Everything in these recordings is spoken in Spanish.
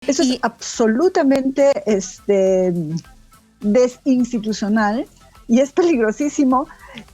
Eso es absolutamente desinstitucional y es peligrosísimo,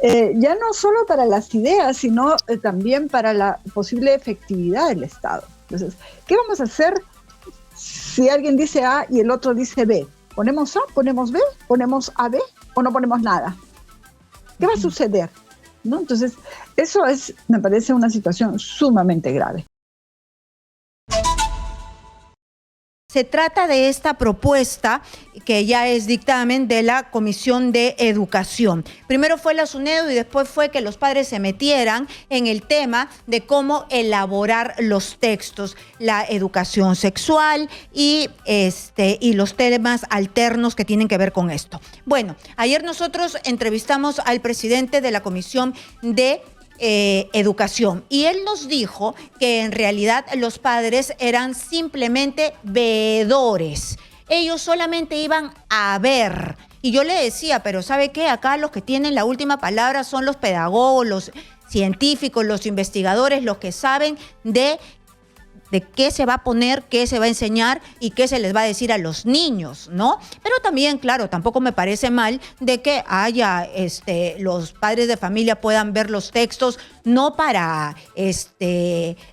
ya no solo para las ideas, sino también para la posible efectividad del Estado. Entonces, ¿qué vamos a hacer si alguien dice A y el otro dice B? ¿Ponemos A, ponemos B, ponemos AB o no ponemos nada? ¿Qué va a suceder? ¿No? Entonces, eso me parece una situación sumamente grave. Se trata de esta propuesta que ya es dictamen de la Comisión de Educación. Primero fue la SUNEDU y después fue que los padres se metieran en el tema de cómo elaborar los textos, la educación sexual y los temas alternos que tienen que ver con esto. Bueno, ayer nosotros entrevistamos al presidente de la Comisión de Educación y él nos dijo que en realidad los padres eran simplemente veedores, ellos solamente iban a ver. Y yo le decía, pero ¿sabe qué? Acá los que tienen la última palabra son los pedagogos, los científicos, los investigadores, los que saben de qué se va a poner, qué se va a enseñar y qué se les va a decir a los niños, ¿no? Pero también, claro, tampoco me parece mal de que haya, los padres de familia puedan ver los textos, no para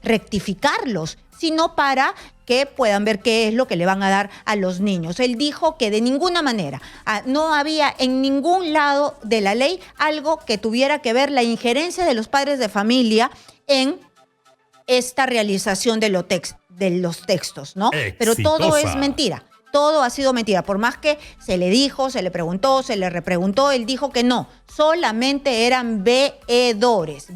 rectificarlos, sino para que puedan ver qué es lo que le van a dar a los niños. Él dijo que de ninguna manera no había en ningún lado de la ley algo que tuviera que ver la injerencia de los padres de familia en esta realización de los textos, ¿no? Exitosa. Pero todo es mentira. Todo ha sido mentira. Por más que se le dijo, se le preguntó, se le repreguntó, él dijo que no. Solamente eran veedores.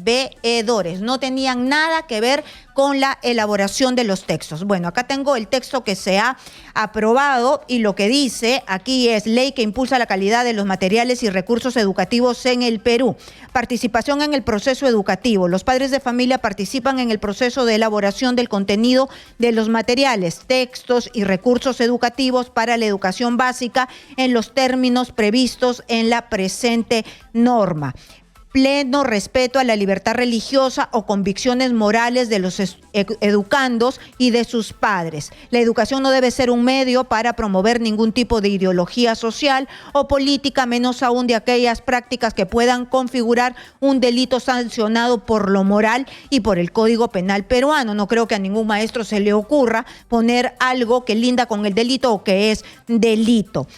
No tenían nada que ver con la elaboración de los textos. Bueno, acá tengo el texto que se ha aprobado y lo que dice aquí es: ley que impulsa la calidad de los materiales y recursos educativos en el Perú. Participación en el proceso educativo. Los padres de familia participan en el proceso de elaboración del contenido de los materiales, textos y recursos educativos para la educación básica en los términos previstos en la presente norma. Pleno respeto a la libertad religiosa o convicciones morales de los educandos y de sus padres. La educación no debe ser un medio para promover ningún tipo de ideología social o política, menos aún de aquellas prácticas que puedan configurar un delito sancionado por lo moral y por el Código Penal peruano. No creo que a ningún maestro se le ocurra poner algo que linda con el delito o que es delito.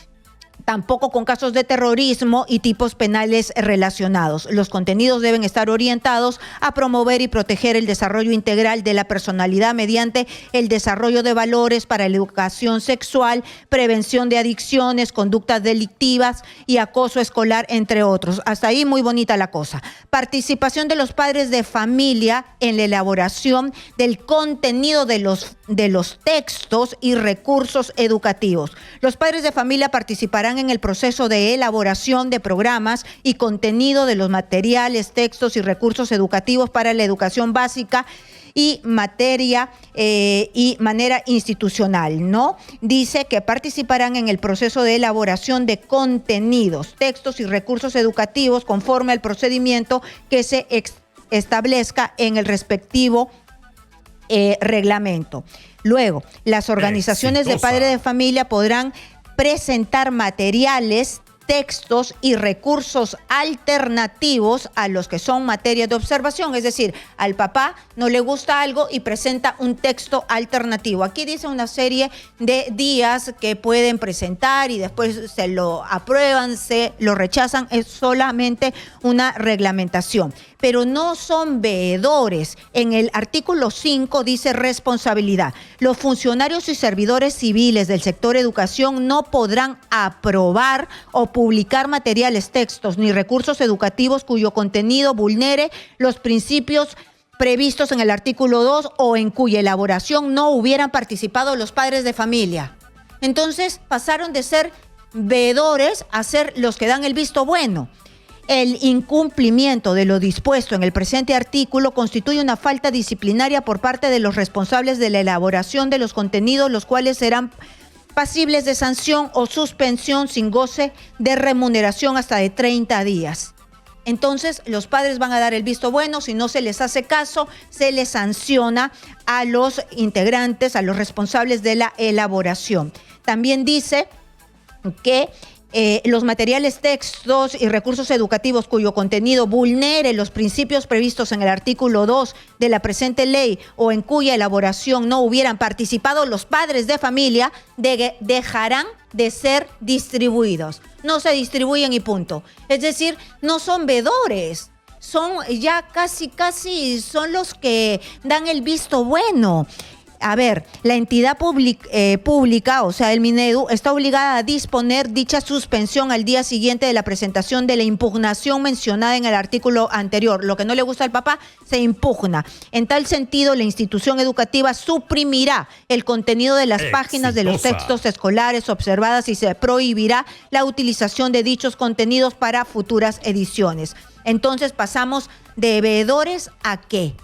Tampoco con casos de terrorismo y tipos penales relacionados. Los contenidos deben estar orientados a promover y proteger el desarrollo integral de la personalidad mediante el desarrollo de valores para la educación sexual, prevención de adicciones, conductas delictivas y acoso escolar, entre otros. Hasta ahí muy bonita la cosa. Participación de los padres de familia en la elaboración del contenido de los textos y recursos educativos. Los padres de familia participarán en el proceso de elaboración de programas y contenido de los materiales, textos y recursos educativos para la educación básica y manera institucional, ¿no? Dice que participarán en el proceso de elaboración de contenidos, textos y recursos educativos conforme al procedimiento que se establezca en el respectivo reglamento. Luego, las organizaciones de padres de familia podrán presentar materiales, textos y recursos alternativos a los que son materia de observación. Es decir, al papá no le gusta algo y presenta un texto alternativo. Aquí dice una serie de días que pueden presentar y después se lo aprueban, se lo rechazan. Es solamente una reglamentación. Pero no son veedores. En el artículo 5 dice responsabilidad. Los funcionarios y servidores civiles del sector educación no podrán aprobar o publicar materiales, textos ni recursos educativos cuyo contenido vulnere los principios previstos en el artículo 2 o en cuya elaboración no hubieran participado los padres de familia. Entonces pasaron de ser veedores a ser los que dan el visto bueno. El incumplimiento de lo dispuesto en el presente artículo constituye una falta disciplinaria por parte de los responsables de la elaboración de los contenidos, los cuales serán pasibles de sanción o suspensión sin goce de remuneración hasta de 30 días. Entonces, los padres van a dar el visto bueno. Si no se les hace caso, se les sanciona a los integrantes, a los responsables de la elaboración. También dice que los materiales, textos y recursos educativos cuyo contenido vulnere los principios previstos en el artículo 2 de la presente ley o en cuya elaboración no hubieran participado los padres de familia, dejarán de ser distribuidos. No se distribuyen y punto. Es decir, no son veedores. Son ya casi son los que dan el visto bueno. A ver, la entidad pública, o sea, el Minedu, está obligada a disponer dicha suspensión al día siguiente de la presentación de la impugnación mencionada en el artículo anterior. Lo que no le gusta al papá se impugna. En tal sentido, la institución educativa suprimirá el contenido de las páginas de los textos escolares observadas y se prohibirá la utilización de dichos contenidos para futuras ediciones. Entonces, pasamos de veedores a ¿qué?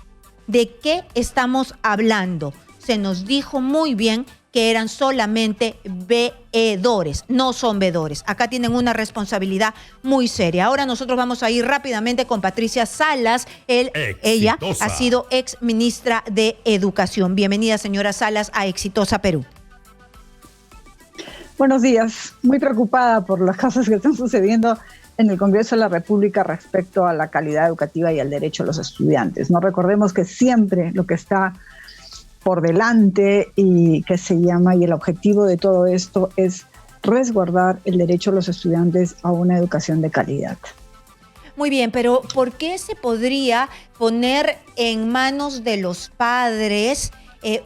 ¿De qué estamos hablando? Se nos dijo muy bien que eran solamente veedores, no son veedores. Acá tienen una responsabilidad muy seria. Ahora nosotros vamos a ir rápidamente con Patricia Salas. Ella ha sido ex ministra de Educación. Bienvenida, señora Salas, a Exitosa Perú. Buenos días. Muy preocupada por las cosas que están sucediendo en el Congreso de la República respecto a la calidad educativa y al derecho de los estudiantes. No recordemos que siempre lo que está por delante y el objetivo de todo esto es resguardar el derecho de los estudiantes a una educación de calidad. Muy bien, pero ¿por qué se podría poner en manos de los padres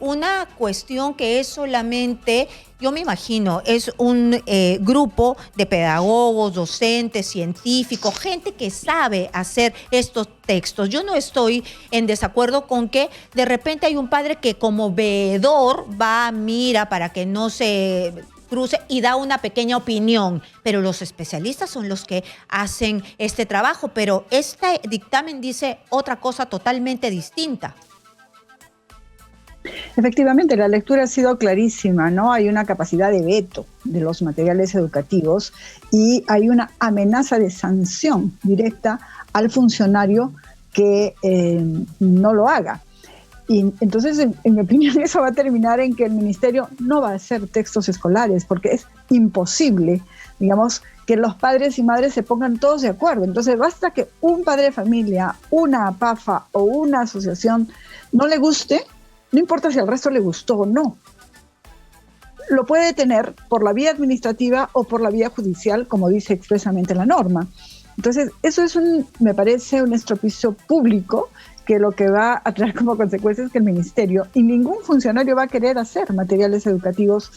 una cuestión que es solamente, yo me imagino, es un grupo de pedagogos, docentes, científicos, gente que sabe hacer estos textos? Yo no estoy en desacuerdo con que de repente hay un padre que como veedor va, mira para que no se cruce y da una pequeña opinión, pero los especialistas son los que hacen este trabajo, pero este dictamen dice otra cosa totalmente distinta. Efectivamente, la lectura ha sido clarísima, ¿no? Hay una capacidad de veto de los materiales educativos y hay una amenaza de sanción directa al funcionario que no lo haga. Y entonces, en mi opinión, eso va a terminar en que el ministerio no va a hacer textos escolares, porque es imposible, digamos, que los padres y madres se pongan todos de acuerdo. Entonces, basta que un padre de familia, una PAFA o una asociación no le guste. No importa si al resto le gustó o no. Lo puede detener por la vía administrativa o por la vía judicial, como dice expresamente la norma. Entonces, eso es me parece un estropicio público que lo que va a traer como consecuencia es que el ministerio y ningún funcionario va a querer hacer materiales educativos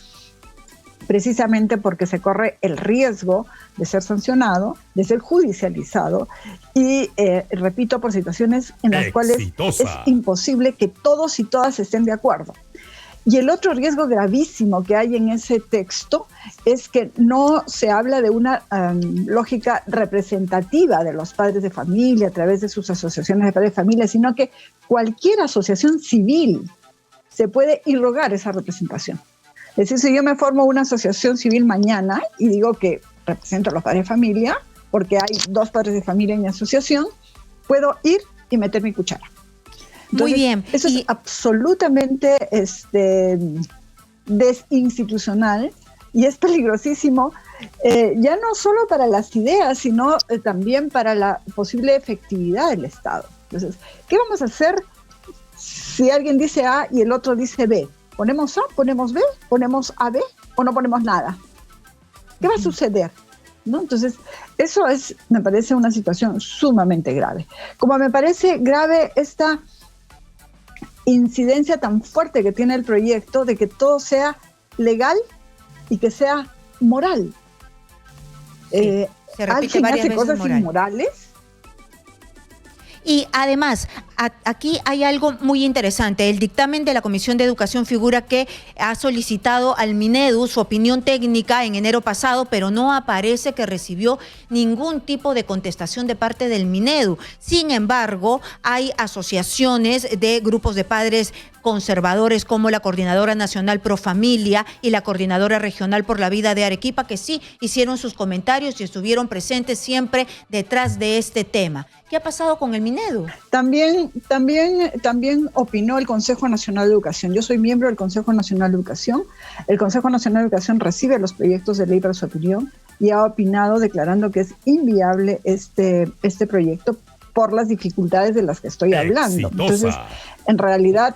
precisamente porque se corre el riesgo de ser sancionado, de ser judicializado y, repito, por situaciones en las cuales es imposible que todos y todas estén de acuerdo. Y el otro riesgo gravísimo que hay en ese texto es que no se habla de una lógica representativa de los padres de familia a través de sus asociaciones de padres de familia, sino que cualquier asociación civil se puede irrogar esa representación. Es decir, si yo me formo una asociación civil mañana y digo que represento a los padres de familia, porque hay 2 padres de familia en mi asociación, puedo ir y meter mi cuchara. Entonces, muy bien. Eso es absolutamente desinstitucional y es peligrosísimo, ya no solo para las ideas, sino también para la posible efectividad del Estado. Entonces, ¿qué vamos a hacer si alguien dice A y el otro dice B? ¿Ponemos A, ponemos B, ponemos AB o no ponemos nada? ¿Qué va a suceder? ¿No? Entonces, eso me parece una situación sumamente grave. Como me parece grave esta incidencia tan fuerte que tiene el proyecto de que todo sea legal y que sea moral. Sí, se repite ¿alguien varias hace veces cosas moral. inmorales? Y además, aquí hay algo muy interesante. El dictamen de la Comisión de Educación figura que ha solicitado al Minedu su opinión técnica en enero pasado, pero no aparece que recibió ningún tipo de contestación de parte del Minedu. Sin embargo, hay asociaciones de grupos de padres conservadores como la Coordinadora Nacional Pro Familia y la Coordinadora Regional por la Vida de Arequipa, que sí hicieron sus comentarios y estuvieron presentes siempre detrás de este tema. ¿Qué ha pasado con el Minedu? También opinó el Consejo Nacional de Educación. Yo soy miembro del Consejo Nacional de Educación. El Consejo Nacional de Educación recibe los proyectos de ley para su opinión y ha opinado declarando que es inviable este proyecto por las dificultades de las que estoy hablando. Entonces, en realidad,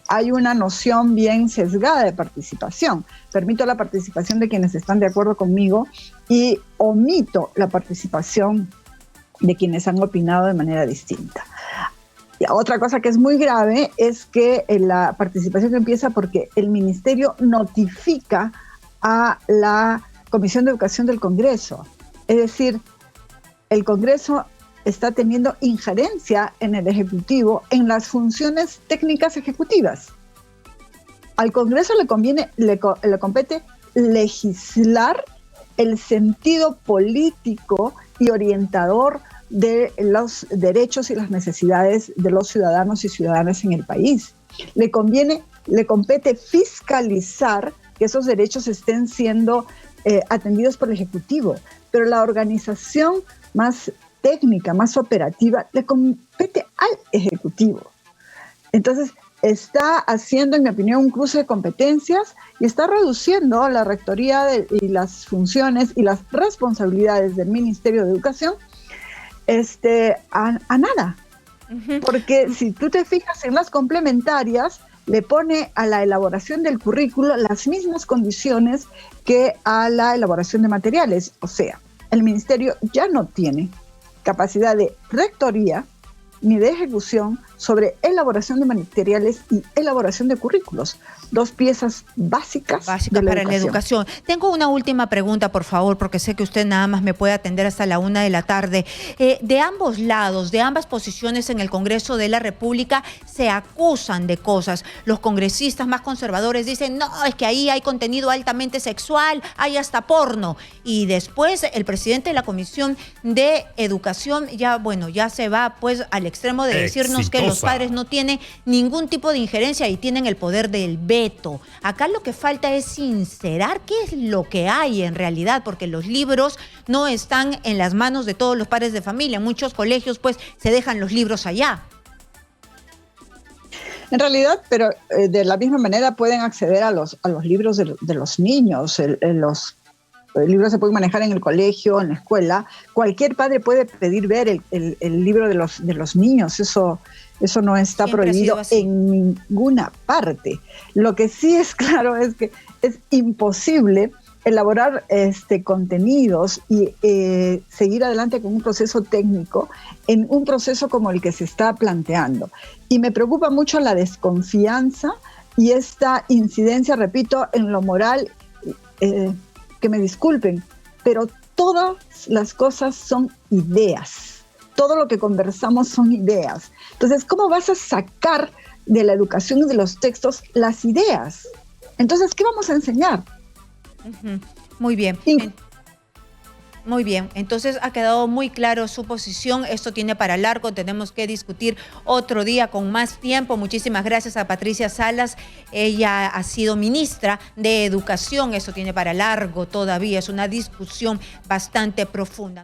hay una noción bien sesgada de participación. Permito la participación de quienes están de acuerdo conmigo y omito la participación de quienes han opinado de manera distinta. Y otra cosa que es muy grave es que la participación empieza porque el Ministerio notifica a la Comisión de Educación del Congreso. Es decir, el Congreso está teniendo injerencia en el Ejecutivo en las funciones técnicas ejecutivas. Al Congreso le compete legislar el sentido político y orientador de los derechos y las necesidades de los ciudadanos y ciudadanas en el país. Le compete fiscalizar que esos derechos estén siendo atendidos por el Ejecutivo, pero la organización más técnica, más operativa, le compete al Ejecutivo. Entonces, está haciendo, en mi opinión, un cruce de competencias y está reduciendo la rectoría y las funciones y las responsabilidades del Ministerio de Educación a nada. Porque si tú te fijas en las complementarias, le pone a la elaboración del currículo las mismas condiciones que a la elaboración de materiales. O sea, el Ministerio ya no tiene capacidad de rectoría ni de ejecución sobre elaboración de materiales y elaboración de currículos. Dos piezas básicas para la educación. Tengo una última pregunta, por favor, porque sé que usted nada más me puede atender hasta la 1 de la tarde. De ambos lados, de ambas posiciones en el Congreso de la República, se acusan de cosas. Los congresistas más conservadores dicen, no, es que ahí hay contenido altamente sexual, hay hasta porno. Y después el presidente de la Comisión de Educación ya se va pues al extremo de decirnos que los padres no tienen ningún tipo de injerencia y tienen el poder del veto. Acá lo que falta es sincerar qué es lo que hay en realidad, porque los libros no están en las manos de todos los padres de familia. En muchos colegios pues se dejan los libros allá. En realidad, pero de la misma manera pueden acceder a los libros de los niños. Los libros se pueden manejar en el colegio, en la escuela. Cualquier padre puede pedir ver el libro de los niños. Eso no está prohibido en ninguna parte. Lo que sí es claro es que es imposible elaborar contenidos y seguir adelante con un proceso técnico en un proceso como el que se está planteando. Y me preocupa mucho la desconfianza y esta incidencia, repito, en lo moral, que me disculpen, pero todas las cosas son ideas. Todo lo que conversamos son ideas. Entonces, ¿cómo vas a sacar de la educación y de los textos las ideas? Entonces, ¿qué vamos a enseñar? Muy bien. Muy bien, entonces ha quedado muy claro su posición. Esto tiene para largo, tenemos que discutir otro día con más tiempo. Muchísimas gracias a Patricia Salas. Ella ha sido ministra de Educación. Esto tiene para largo todavía, es una discusión bastante profunda.